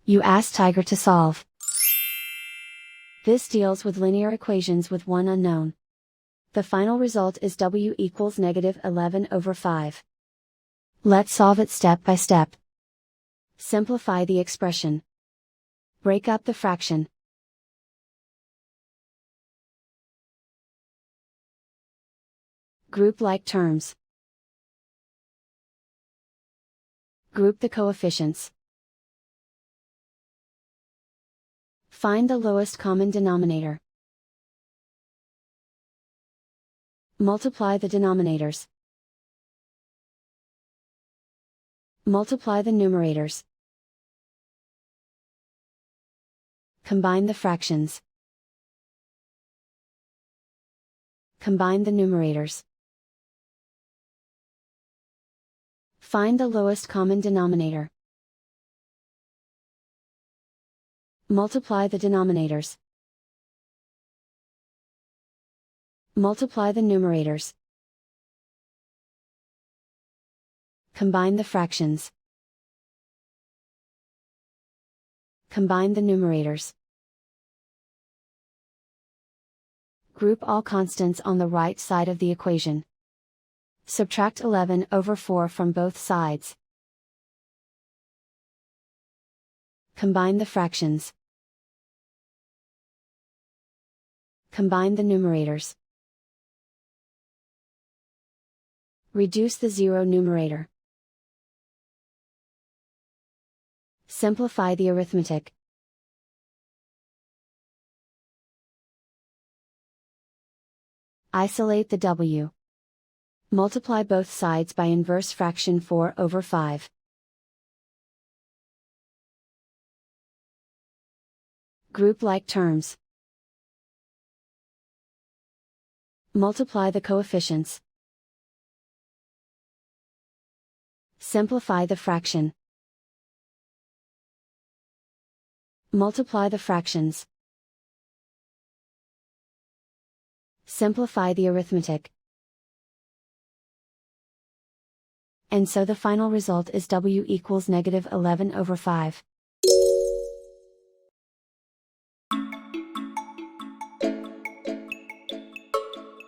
You ask Tiger to solve. This deals with linear equations with one unknown. The final result is w equals -11/5. Let's solve it step by step. Simplify the expression. Break up the fraction. Group like terms. Group the coefficients. Find the lowest common denominator. Multiply the denominators. Multiply the numerators. Combine the fractions. Combine the numerators. Find the lowest common denominator. Multiply the denominators. Multiply the numerators. Combine the fractions. Combine the numerators. Group all constants on the right side of the equation. Subtract 11/4 from both sides. Combine the fractions. Combine the numerators. Reduce the zero numerator. Simplify the arithmetic. Isolate the w. Multiply both sides by inverse fraction 4/5. Group like terms. Multiply the coefficients. Simplify the fraction. Multiply the fractions. Simplify the arithmetic. And so the final result is w equals -11/5.